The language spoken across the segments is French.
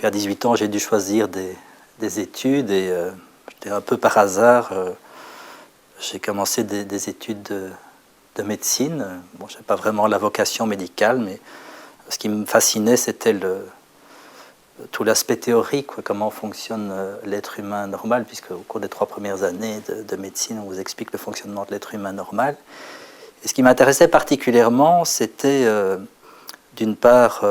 Puis à 18 ans, j'ai dû choisir des études et un peu par hasard, j'ai commencé des études de médecine. Bon, je n'ai pas vraiment la vocation médicale, mais ce qui me fascinait, c'était tout l'aspect théorique, quoi, comment fonctionne l'être humain normal, puisque au cours des 3 premières années de médecine, on vous explique le fonctionnement de l'être humain normal. Et ce qui m'intéressait particulièrement, c'était d'une part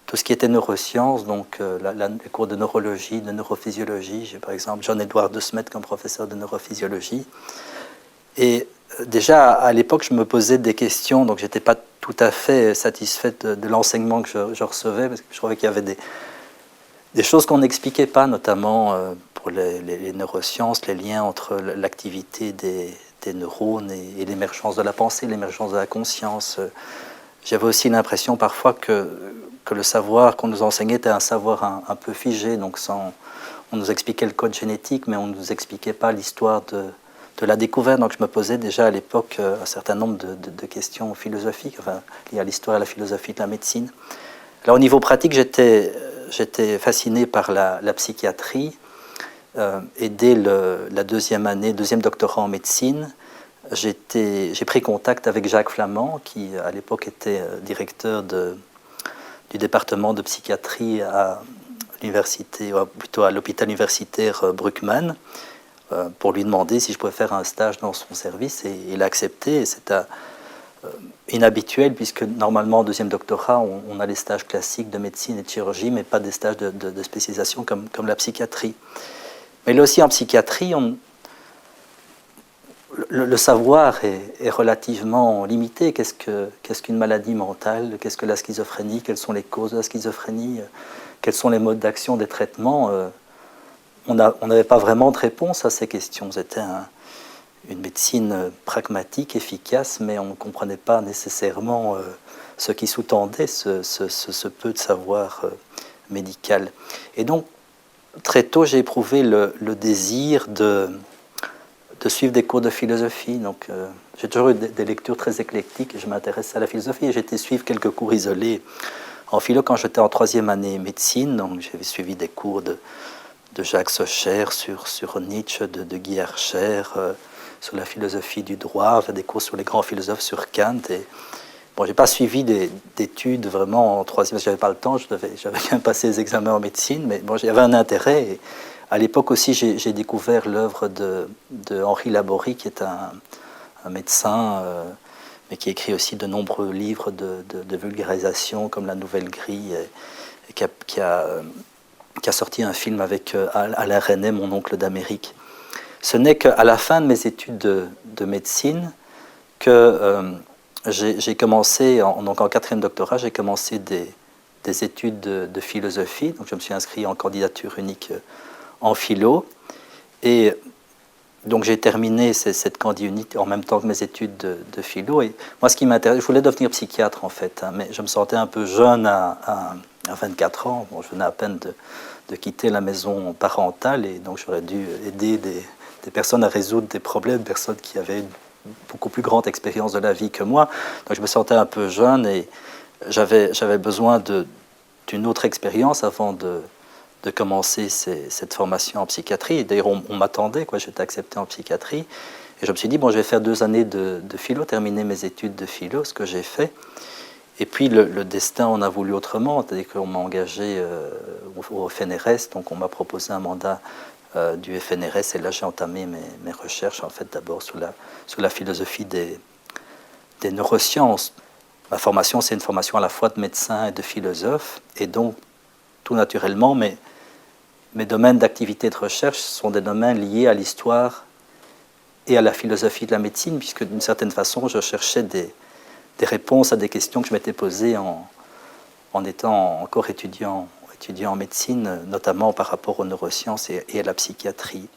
tout ce qui était neurosciences, donc les cours de neurologie, de neurophysiologie. J'ai par exemple Jean-Édouard De Smet comme professeur de neurophysiologie. Et déjà à l'époque, je me posais des questions, donc je n'étais pas tout à fait satisfait de l'enseignement que je recevais, parce que je trouvais qu'il y avait des choses qu'on n'expliquait pas, notamment pour les neurosciences, les liens entre l'activité des neurones et l'émergence de la pensée, l'émergence de la conscience. J'avais aussi l'impression parfois que le savoir qu'on nous enseignait était un savoir un peu figé, donc on nous expliquait le code génétique, mais on ne nous expliquait pas l'histoire de la découverte. Donc je me posais déjà à l'époque un certain nombre de questions philosophiques, enfin, liées à l'histoire et à la philosophie de la médecine. Alors au niveau pratique, j'étais fasciné par la psychiatrie, et dès la deuxième doctorat en médecine, j'ai pris contact avec Jacques Flamand, qui à l'époque était directeur du département de psychiatrie à l'université, ou plutôt à l'hôpital universitaire Bruckmann, pour lui demander si je pouvais faire un stage dans son service, et il a accepté. C'était inhabituel, puisque normalement en deuxième doctorat, on a les stages classiques de médecine et de chirurgie, mais pas des stages de spécialisation comme la psychiatrie. Mais là aussi en psychiatrie, le savoir est relativement limité. Qu'est-ce qu'une maladie mentale? Qu'est-ce que la schizophrénie? Quelles sont les causes de la schizophrénie? Quels sont les modes d'action des traitements? On n'avait pas vraiment de réponse à ces questions. C'était une médecine pragmatique, efficace, mais on ne comprenait pas nécessairement ce qui sous-tendait ce peu de savoir médical. Et donc, très tôt, j'ai éprouvé le désir de suivre des cours de philosophie. Donc, j'ai toujours eu des lectures très éclectiques et je m'intéressais à la philosophie. Et j'ai été suivre quelques cours isolés en philo quand j'étais en 3e année médecine. Donc, j'avais suivi des cours de Jacques Socher sur Nietzsche, de Guy Archer, sur la philosophie du droit, enfin, des cours sur les grands philosophes, sur Kant. Et bon, j'ai pas suivi d'études vraiment en 3e, j'avais pas le temps, j'avais bien passé les examens en médecine, mais bon, j'avais un intérêt. Et à l'époque aussi, j'ai découvert l'œuvre de Henri Laborie, qui est un médecin, mais qui écrit aussi de nombreux livres de vulgarisation, comme La Nouvelle Grille, et qui a sorti un film avec Alain Resnais, Mon oncle d'Amérique. Ce n'est qu'à la fin de mes études de médecine que j'ai commencé, donc en 4e doctorat, j'ai commencé des études de philosophie. Donc je me suis inscrit en candidature unique en philo. Et donc j'ai terminé cette candidature unique en même temps que mes études de philo. Et moi, ce qui m'intéresse, je voulais devenir psychiatre en fait, hein, mais je me sentais un peu jeune à 24 ans. Bon, je venais à peine de quitter la maison parentale, et donc j'aurais dû aider des personnes à résoudre des problèmes, des personnes qui avaient une beaucoup plus grande expérience de la vie que moi. Donc je me sentais un peu jeune et j'avais besoin d'une autre expérience avant de commencer cette formation en psychiatrie. D'ailleurs, on m'attendait, j'étais accepté en psychiatrie. Et je me suis dit, bon, je vais faire 2 années de philo, terminer mes études de philo, ce que j'ai fait. Et puis le destin en a voulu autrement, c'est-à-dire qu'on m'a engagé au FNRS, donc on m'a proposé un mandat du FNRS, et là j'ai entamé mes recherches, en fait, d'abord sur la philosophie des neurosciences. Ma formation, c'est une formation à la fois de médecin et de philosophe, et donc, tout naturellement, mes domaines d'activité de recherche sont des domaines liés à l'histoire et à la philosophie de la médecine, puisque d'une certaine façon, je cherchais des réponses à des questions que je m'étais posées en étant encore étudiant en médecine, notamment par rapport aux neurosciences et à la psychiatrie.